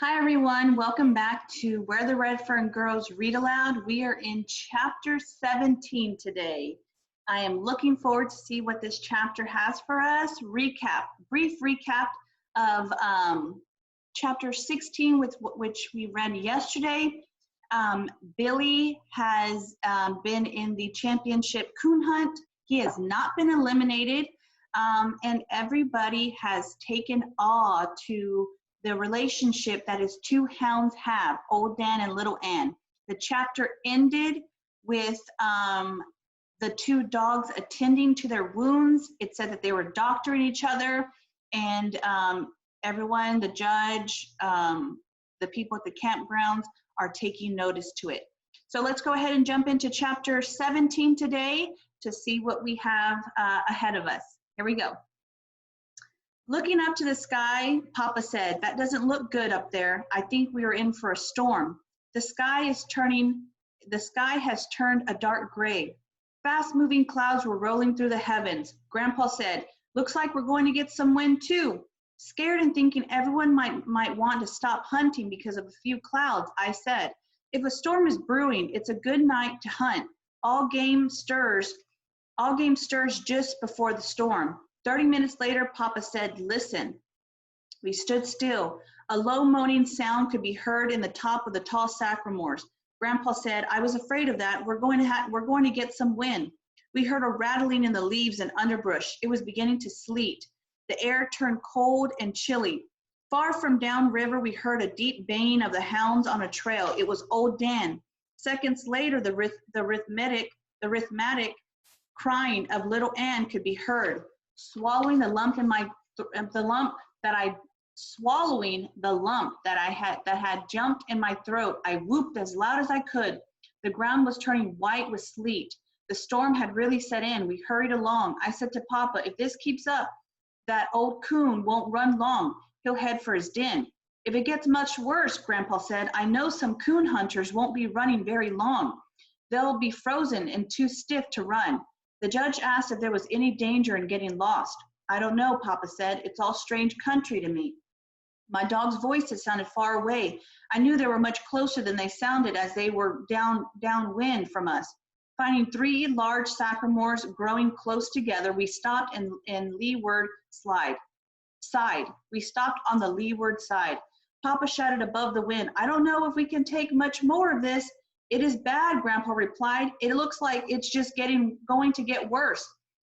Hi everyone, welcome back to Where the Red Fern Girls Read Aloud. We are in chapter 17 today. I am looking forward to see what this chapter has for us. Brief recap of chapter 16, which we read yesterday. Billy has been in the championship coon hunt. He has not been eliminated, and everybody has taken awe to the relationship that his two hounds have, Old Dan and Little Ann. The chapter ended with the two dogs attending to their wounds. It said that they were doctoring each other, and everyone, the judge, the people at the campgrounds are taking notice to it. So let's go ahead and jump into chapter 17 today to see what we have ahead of us. Here we go. Looking up to the sky, Papa said, "That doesn't look good up there. I think we are in for a storm. The sky has turned a dark gray. Fast-moving clouds were rolling through the heavens." Grandpa said, "Looks like we're going to get some wind too." Scared and thinking everyone might want to stop hunting because of a few clouds, I said, "If a storm is brewing, it's a good night to hunt. All game stirs just before the storm." 30 minutes later, Papa said, "Listen." We stood still. A low moaning sound could be heard in the top of the tall sycamores. Grandpa said, "I was afraid of that. We're going to get some wind." We heard a rattling in the leaves and underbrush. It was beginning to sleet. The air turned cold and chilly. Far from downriver, we heard a deep baying of the hounds on a trail. It was Old Dan. Seconds later, the rhythmic crying of Little Ann could be heard. Swallowing the lump that had jumped in my throat, I whooped as loud as I could. The ground was turning white with sleet. The storm had really set in. We hurried along. I said to Papa, "If this keeps up, that old coon won't run long. He'll head for his den." "If it gets much worse," Grandpa said, "I know some coon hunters won't be running very long. They'll be frozen and too stiff to run." The judge asked if there was any danger in getting lost. "I don't know," Papa said. "It's all strange country to me." My dog's voices sounded far away. I knew they were much closer than they sounded as they were downwind from us. Finding 3 large sycamores growing close together, we stopped in leeward side. We stopped on the leeward side. Papa shouted above the wind, "I don't know if we can take much more of this." "It is bad," Grandpa replied. "It looks like it's just going to get worse."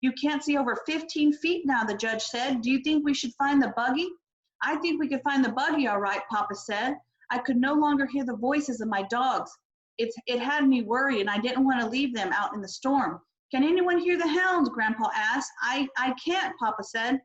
"You can't see over 15 feet now," the judge said. "Do you think we should find the buggy?" "I think we could find the buggy all right," Papa said. I could no longer hear the voices of my dogs. It had me worried, and I didn't want to leave them out in the storm. "Can anyone hear the hounds?" Grandpa asked. I can't," Papa said.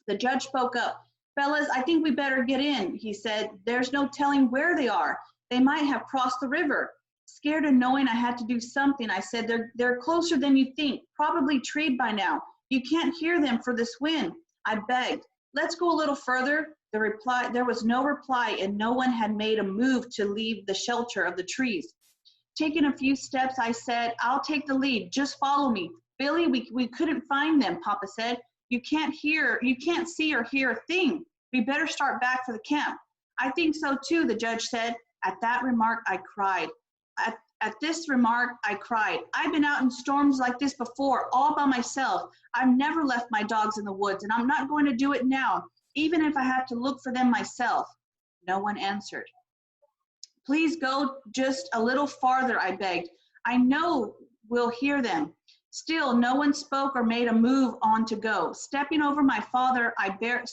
The judge spoke up. "Fellas, I think we better get in," he said. "There's no telling where they are. They might have crossed the river." Scared and knowing I had to do something, I said, They're closer than you think, probably treed by now. You can't hear them for this wind." I begged. "Let's go a little further." There was no reply, and no one had made a move to leave the shelter of the trees. Taking a few steps, I said, "I'll take the lead. Just follow me." "Billy, we couldn't find them," Papa said. You can't see or hear a thing. We better start back for the camp." "I think so too," the judge said. At this remark, I cried. "I've been out in storms like this before, all by myself. I've never left my dogs in the woods, and I'm not going to do it now, even if I have to look for them myself." No one answered. "Please go just a little farther," I begged. "I know we'll hear them." Still, no one spoke or made a move on to go. Stepping over to my father, I buried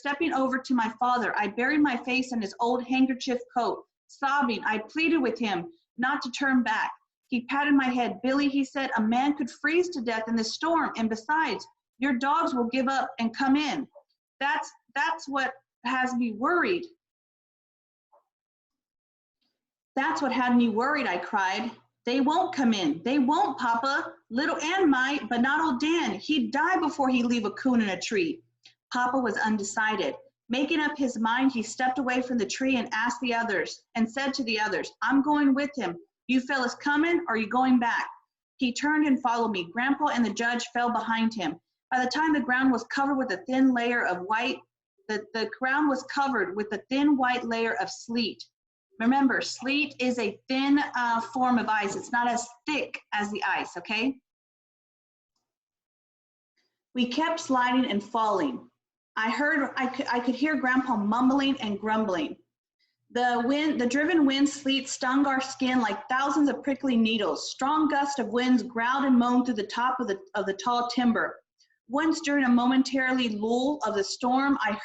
my face in his old handkerchief coat. Sobbing, I pleaded with him not to turn back. He patted my head. "Billy," he said, "a man could freeze to death in this storm, and besides, your dogs will give up and come in." That's what has me worried." "That's what had me worried," I cried. "They won't come in. They won't, Papa. Little Ann might, but not Old Dan. He'd die before he'd leave a coon in a tree." Papa was undecided. Making up his mind, he stepped away from the tree and said to the others, "I'm going with him. You fellas coming, or are you going back?" He turned and followed me. Grandpa and the judge fell behind him. By the time the ground was covered with a thin layer of white The ground was covered with a thin white layer of sleet. Remember, sleet is a thin form of ice. It's not as thick as the ice, okay? We kept sliding and falling. I could hear Grandpa mumbling and grumbling. The driven wind sleet stung our skin like thousands of prickly needles. Strong gusts of winds growled and moaned through the top of the tall timber. Once during a momentary lull of the storm, I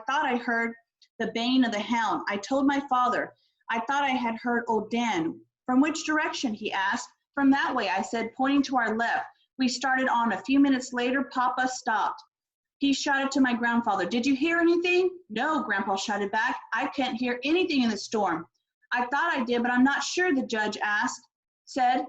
thought I heard the baying of the hound. I told my father, I thought I had heard old Dan. From which direction, he asked. From that way, I said, pointing to our left. We started on. A few minutes later, Papa stopped. He shouted to my grandfather, did you hear anything? No, Grandpa shouted back. I can't hear anything in the storm. I thought I did, but I'm not sure, the judge said.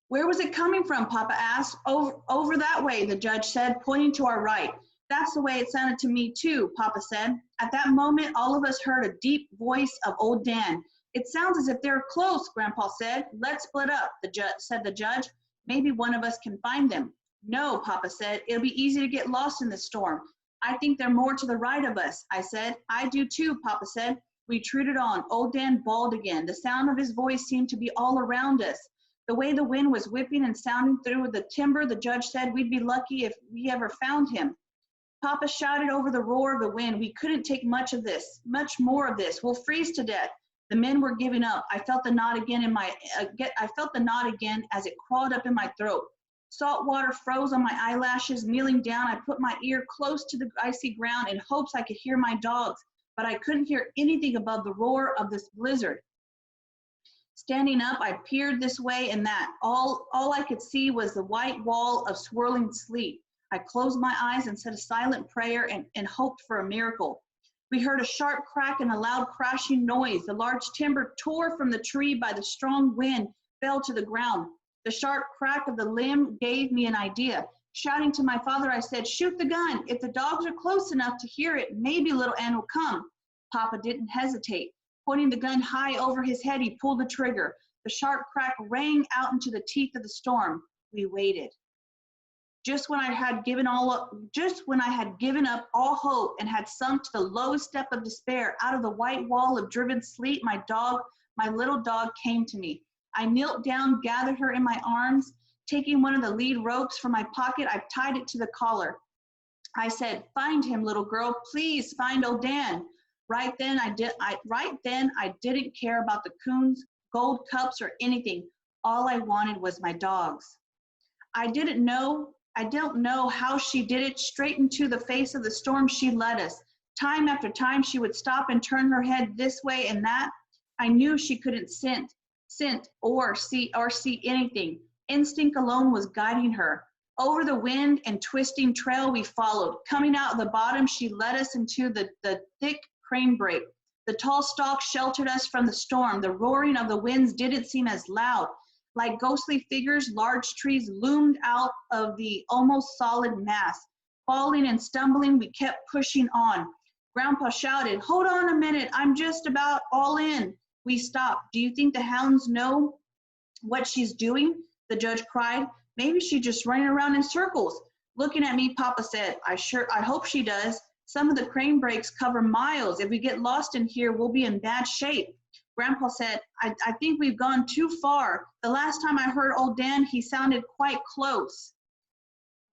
Where was it coming from, Papa asked. Over that way, the judge said, pointing to our right. That's the way it sounded to me too, Papa said. At that moment, all of us heard a deep voice of old Dan. It sounds as if they're close, Grandpa said. Let's split up, said the judge. Maybe one of us can find them. No, Papa said. It'll be easy to get lost in the storm. I think they're more to the right of us, I said. I do too, Papa said. We trudged on. Old Dan bawled again. The sound of his voice seemed to be all around us. The way the wind was whipping and sounding through the timber, the judge said we'd be lucky if we ever found him. Papa shouted over the roar of the wind. We couldn't take much more of this. We'll freeze to death. The men were giving up. I felt the knot again as it crawled up in my throat. Salt water froze on my eyelashes. Kneeling down, I put my ear close to the icy ground in hopes I could hear my dogs, but I couldn't hear anything above the roar of this blizzard. Standing up, I peered this way and that. All I could see was the white wall of swirling sleet. I closed my eyes and said a silent prayer and hoped for a miracle. We heard a sharp crack and a loud crashing noise. The large timber tore from the tree by the strong wind, fell to the ground. The sharp crack of the limb gave me an idea. Shouting to my father, I said, shoot the gun. If the dogs are close enough to hear it, maybe little Ann will come. Papa didn't hesitate. Pointing the gun high over his head, he pulled the trigger. The sharp crack rang out into the teeth of the storm. We waited. Just when I had given up all hope and had sunk to the lowest step of despair, out of the white wall of driven sleet, my little dog came to me. I knelt down, gathered her in my arms. Taking one of the lead ropes from my pocket, I tied it to the collar. I said, find him, little girl. Please find old Dan. Right then, I didn't care about the coons, gold cups, or anything. All I wanted was my dogs. I don't know how she did it. Straight into the face of the storm, she led us. Time after time, she would stop and turn her head this way and that. I knew she couldn't scent or see anything. Instinct alone was guiding her. Over the wind and twisting trail we followed. Coming out of the bottom, she led us into the thick crane brake. The tall stalks sheltered us from the storm. The roaring of the winds didn't seem as loud. Like ghostly figures, large trees loomed out of the almost solid mass. Falling and stumbling, we kept pushing on. Grandpa shouted, hold on a minute, I'm just about all in. We stopped. Do you think the hounds know what she's doing? The judge cried. Maybe she's just running around in circles. Looking at me, Papa said, I hope she does. Some of the crane brakes cover miles. If we get lost in here, we'll be in bad shape. Grandpa said, I think we've gone too far. The last time I heard old Dan, he sounded quite close.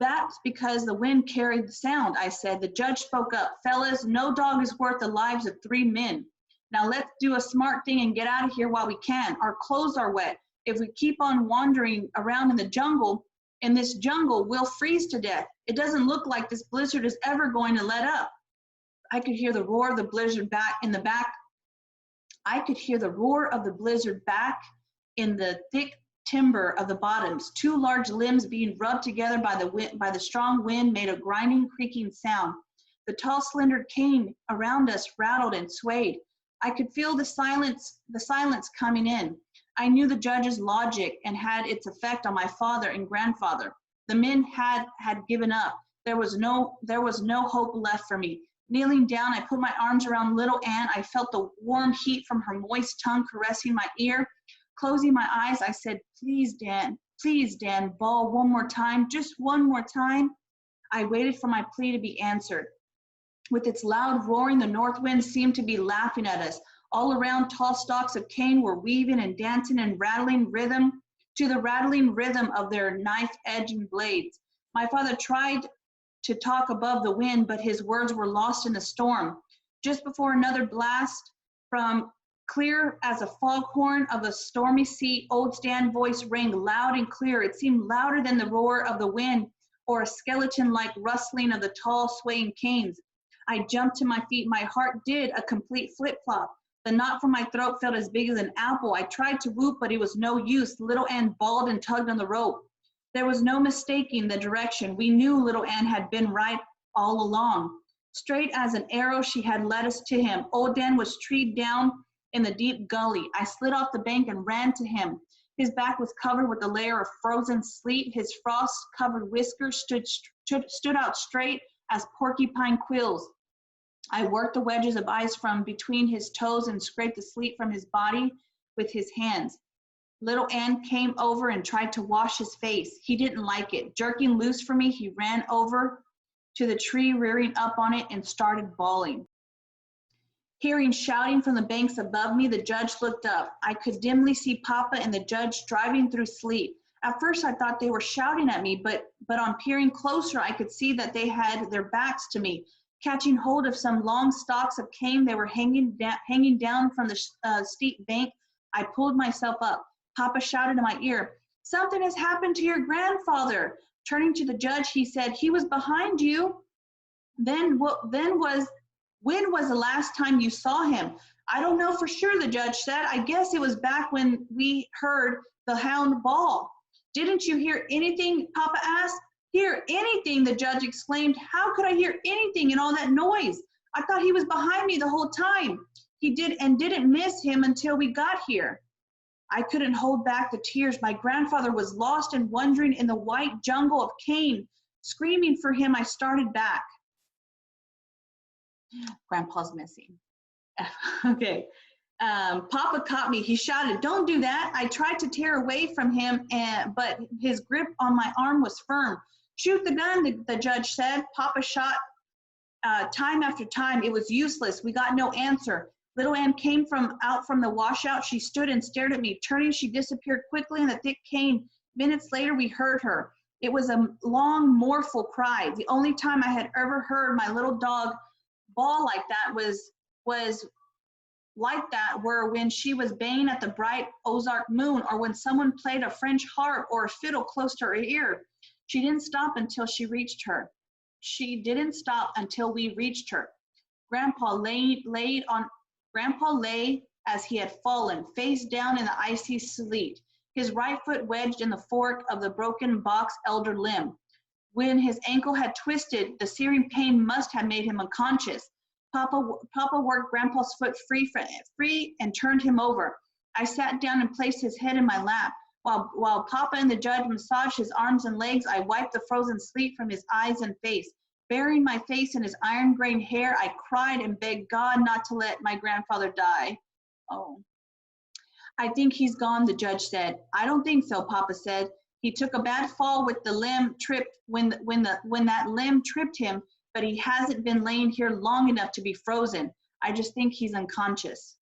That's because the wind carried the sound, I said. The judge spoke up. Fellas, no dog is worth the lives of 3 men. Now let's do a smart thing and get out of here while we can. Our clothes are wet. If we keep on wandering around in this jungle, we'll freeze to death. It doesn't look like this blizzard is ever going to let up. I could hear the roar of the blizzard back in the back. I could hear the roar of the blizzard back in the thick timber of the bottoms. 2 large limbs being rubbed together by the strong wind made a grinding, creaking sound. The tall, slender cane around us rattled and swayed. I could feel the silence coming in. I knew the judge's logic and had its effect on my father and grandfather. The men had given up. There was no hope left for me. Kneeling down, I put my arms around little Ann. I felt the warm heat from her moist tongue caressing my ear. Closing my eyes, I said, please, Dan, bawl one more time, just one more time. I waited for my plea to be answered. With its loud roaring, the north wind seemed to be laughing at us. All around, tall stalks of cane were weaving and dancing and rattling rhythm to the rattling rhythm of their knife-edged blades. My father tried to talk above the wind, but his words were lost in the storm. Just before another blast from clear as a foghorn of a stormy sea, old Stan's voice rang loud and clear. It seemed louder than the roar of the wind or a skeleton-like rustling of the tall swaying canes. I jumped to my feet. My heart did a complete flip-flop. The knot from my throat felt as big as an apple. I tried to whoop, but it was no use. Little Ann bawled and tugged on the rope. There was no mistaking the direction. We knew little Ann had been right all along. Straight as an arrow, she had led us to him. Old Dan was treed down in the deep gully. I slid off the bank and ran to him. His back was covered with a layer of frozen sleet. His frost-covered whiskers stood out straight as porcupine quills. I worked the wedges of ice from between his toes and scraped the sleet from his body with his hands. Little Ann came over and tried to wash his face. He didn't like it. Jerking loose from me, he ran over to the tree, rearing up on it, and started bawling. Hearing shouting from the banks above me, the judge looked up. I could dimly see Papa and the judge driving through sleet. At first, I thought they were shouting at me, but on peering closer, I could see that they had their backs to me. Catching hold of some long stalks of cane they were hanging down from the steep bank, I pulled myself up. Papa shouted in my ear, "Something has happened to your grandfather." Turning to the judge, he said, "He was behind you. When was the last time you saw him?" "I don't know for sure," the judge said. "I guess it was back when we heard the hound bawl." "Didn't you hear anything?" Papa asked. "Hear anything?" the judge exclaimed. "How could I hear anything in all that noise? I thought he was behind me the whole time. He didn't miss him until we got here." I couldn't hold back the tears. My grandfather was lost and wandering in the white jungle of cane. Screaming for him, I started back. Grandpa's missing. Okay. Papa caught me. He shouted, "Don't do that." I tried to tear away from him, but his grip on my arm was firm. "Shoot the gun," the judge said. Papa shot time after time. It was useless. We got no answer. Little Ann came out from the washout. She stood and stared at me. Turning, she disappeared quickly in the thick cane. Minutes later, we heard her. It was a long, mournful cry. The only time I had ever heard my little dog bawl like that was were when she was baying at the bright Ozark moon, or when someone played a French harp or a fiddle close to her ear. She didn't stop until she reached her. She didn't stop until we reached her. Grandpa lay as he had fallen, face down in the icy sleet, his right foot wedged in the fork of the broken box elder limb. When his ankle had twisted, the searing pain must have made him unconscious. Papa worked Grandpa's foot free and turned him over. I sat down and placed his head in my lap. While Papa and the judge massaged his arms and legs, I wiped the frozen sleet from his eyes and face. Burying my face in his iron-grained hair, I cried and begged God not to let my grandfather die. "Oh, I think he's gone," the judge said. "I don't think so," Papa said. "He took a bad fall with the limb tripped when that limb tripped him, but he hasn't been laying here long enough to be frozen. I just think he's unconscious."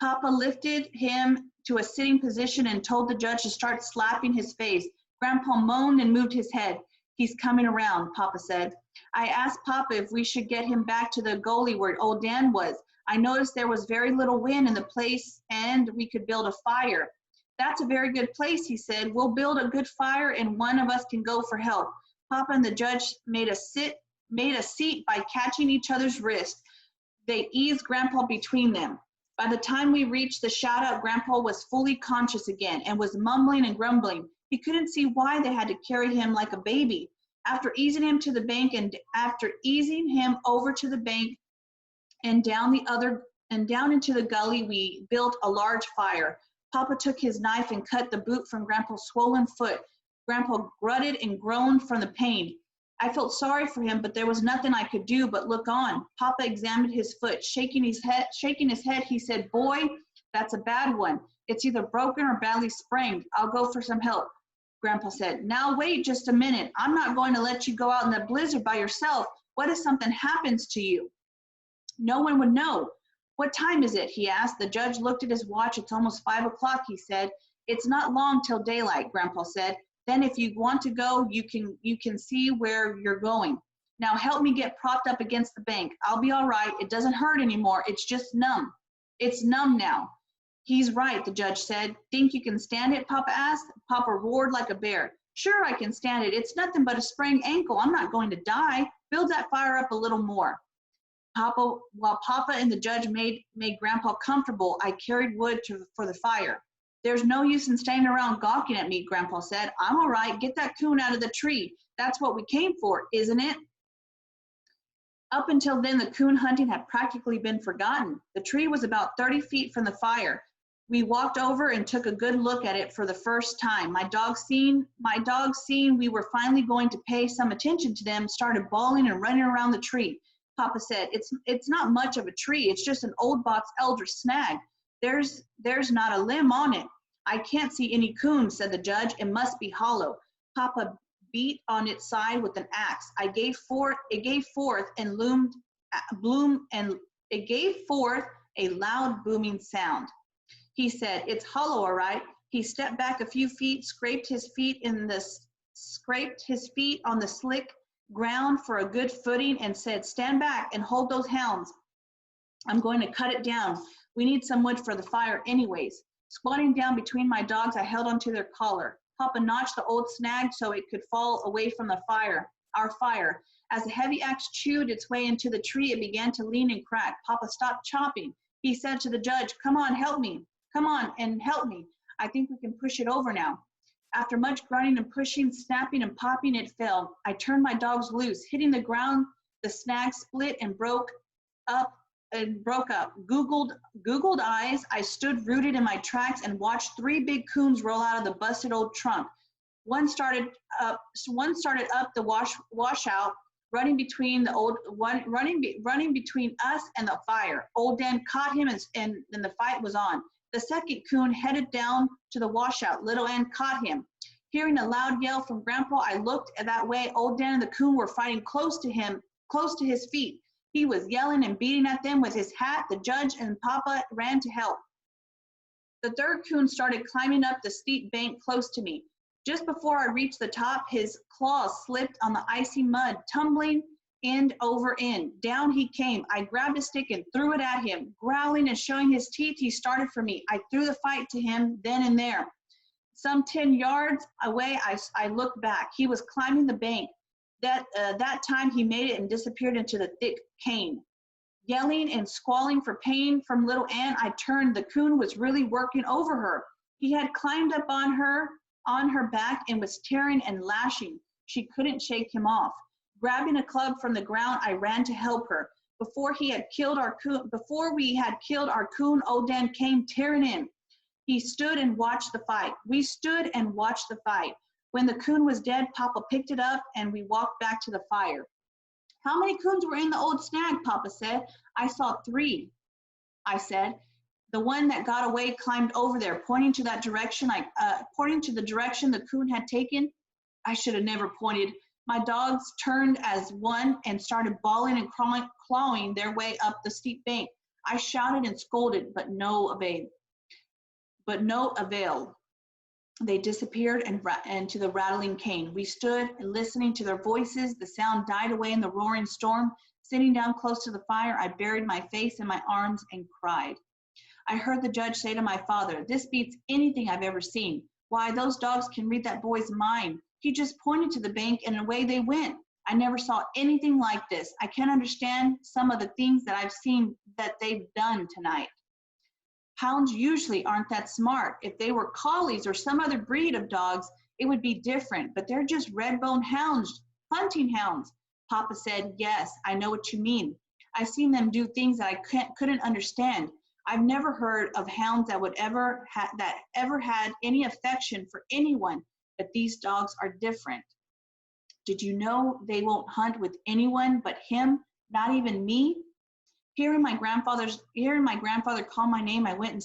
Papa lifted him to a sitting position and told the judge to start slapping his face. Grandpa moaned and moved his head. "He's coming around," Papa said. I asked Papa if we should get him back to the gully where old Dan was. I noticed there was very little wind in the place and we could build a fire. "That's a very good place," he said. "We'll build a good fire and one of us can go for help." Papa and the judge made a seat by catching each other's wrists. They eased Grandpa between them. By the time we reached the shout-out, Grandpa was fully conscious again and was mumbling and grumbling. He couldn't see why they had to carry him like a baby. After easing him to the bank over to the bank and down into the gully, we built a large fire. Papa took his knife and cut the boot from Grandpa's swollen foot. Grandpa grunted and groaned from the pain. I felt sorry for him, but there was nothing I could do but look on. Papa examined his foot. Shaking his head, he said, "Boy, that's a bad one. It's either broken or badly sprained. I'll go for some help." Grandpa said, "Now wait just a minute. I'm not going to let you go out in the blizzard by yourself. What if something happens to you? No one would know. What time is it? He asked. The judge looked at his watch. It's almost 5 o'clock, he said. It's not long till daylight, Grandpa said. Then if you want to go, you can see where you're going. Now help me get propped up against the bank. I'll be all right. It doesn't hurt anymore. It's just numb. It's numb now. He's right, the judge said. Think you can stand it, Papa asked. Papa roared like a bear. Sure, I can stand it. It's nothing but a sprained ankle. I'm not going to die. Build that fire up a little more. While Papa and the judge made Grandpa comfortable, I carried wood for the fire. There's no use in staying around gawking at me, Grandpa said. I'm all right. Get that coon out of the tree. That's what we came for, isn't it? Up until then, the coon hunting had practically been forgotten. The tree was about 30 feet from the fire. We walked over and took a good look at it for the first time. My dogs, seeing we were finally going to pay some attention to them, started bawling and running around the tree. Papa said, it's not much of a tree. It's just an old box elder snag. There's not a limb on it. I can't see any coon, said the judge. It must be hollow. Papa beat on its side with an axe. It gave forth a loud booming sound. He said, it's hollow, all right. He stepped back a few feet, scraped his feet on the slick ground for a good footing, and said, stand back and hold those hounds. I'm going to cut it down. We need some wood for the fire anyways. Squatting down between my dogs, I held onto their collar. Papa notched the old snag so it could fall away from our fire. As the heavy axe chewed its way into the tree, it began to lean and crack. Papa stopped chopping. He said to the judge, come on, help me. Come on and help me. I think we can push it over now. After much grunting and pushing, snapping and popping, it fell. I turned my dogs loose. Hitting the ground, the snag split and broke up. Googled eyes, I stood rooted in my tracks and watched 3 big coons roll out of the busted old trunk. One started up the washout, running between us and the fire. Old Dan caught him and the fight was on. The second coon headed down to the washout. Little Ann caught him. Hearing a loud yell from Grandpa, I looked that way. Old Dan and the coon were fighting close to his feet. He was yelling and beating at them with his hat. The judge and Papa ran to help. The third coon started climbing up the steep bank close to me. Just before I reached the top, his claws slipped on the icy mud, tumbling end over end. Down he came. I grabbed a stick and threw it at him. Growling and showing his teeth, he started for me. I threw the fight to him then and there. Some 10 yards away, I looked back. He was climbing the bank. That time he made it and disappeared into the thick cane. Yelling and squalling for pain from little Ann, I turned. The coon was really working over her. He had climbed up on her back and was tearing and lashing. She couldn't shake him off. Grabbing a club from the ground, I ran to help her. Before we had killed our coon, old Dan came tearing in. He stood and watched the fight. We stood and watched the fight. When the coon was dead, Papa picked it up and we walked back to the fire. How many coons were in the old snag? Papa said. I saw 3, I said. The one that got away climbed over there, pointing to the direction the coon had taken. I should have never pointed. My dogs turned as one and started bawling and clawing their way up the steep bank. I shouted and scolded, but no avail. They disappeared into the rattling cane. We stood listening to their voices. The sound died away in the roaring storm. Sitting down close to the fire, I buried my face in my arms and cried. I heard the judge say to my father, this beats anything I've ever seen. Why, those dogs can read that boy's mind. He just pointed to the bank and away they went. I never saw anything like this. I can't understand some of the things that I've seen that they've done tonight. Hounds usually aren't that smart. If they were collies or some other breed of dogs, it would be different, but they're just red-bone hounds, hunting hounds. Papa said, yes, I know what you mean. I've seen them do things that I couldn't understand. I've never heard of hounds that ever had any affection for anyone, but these dogs are different. Did you know they won't hunt with anyone but him, not even me? Hearing my grandfather call my name, I went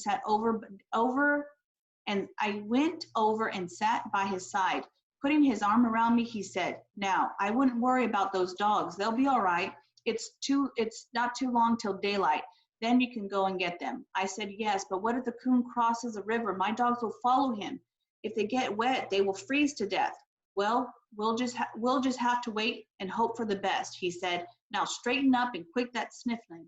over and sat by his side. Putting his arm around me, he said, "Now, I wouldn't worry about those dogs. They'll be all right. It's not too long till daylight. Then you can go and get them." I said, "Yes, but what if the coon crosses a river? My dogs will follow him. If they get wet, they will freeze to death." "Well, we'll just have to wait and hope for the best," he said. "Now straighten up and quit that sniffling.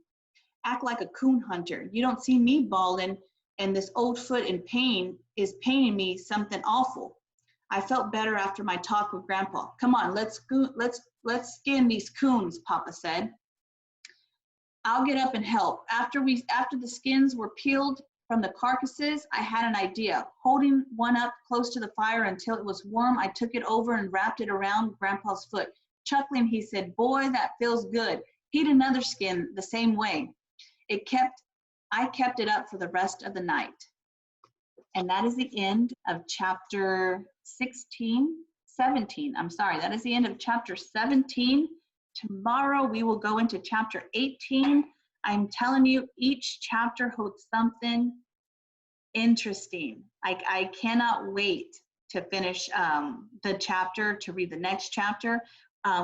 Act like a coon hunter. You don't see me bawling, and this old foot in pain is paining me something awful." I felt better after my talk with Grandpa. "Come on, let's skin these coons," Papa said. "I'll get up and help." After the skins were peeled from the carcasses, I had an idea. Holding one up close to the fire until it was warm, I took it over and wrapped it around Grandpa's foot. Chuckling, he said, "Boy, that feels good." Heat another skin the same way. I kept it up for the rest of the night. And that is the end of chapter 17. I'm sorry, that is the end of chapter 17. Tomorrow we will go into chapter 18. I'm telling you, each chapter holds something interesting. I cannot wait to finish the chapter, to read the next chapter.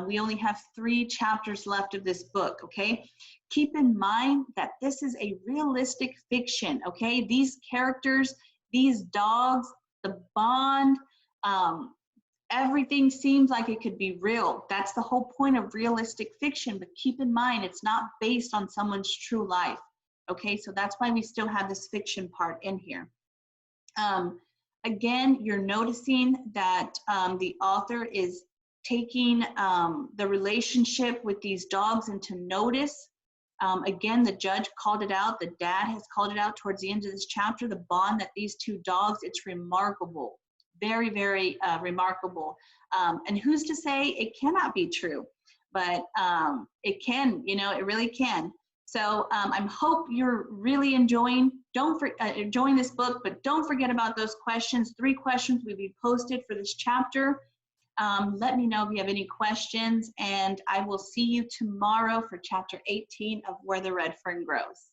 We only have 3 chapters left of this book, okay? Keep in mind that this is a realistic fiction, okay? These characters, these dogs, the bond, everything seems like it could be real. That's the whole point of realistic fiction, but keep in mind it's not based on someone's true life, okay? So that's why we still have this fiction part in here. Again, you're noticing that the author is taking the relationship with these dogs into notice. Again, the judge called it out. The dad has called it out towards the end of this chapter. The bond that these 2 dogs, it's remarkable. Very, very remarkable. And who's to say it cannot be true? But it can, it really can. So I hope you're really enjoying this book, but don't forget about those questions. 3 questions will be posted for this chapter. Let me know if you have any questions, and I will see you tomorrow for chapter 18 of Where the Red Fern Grows.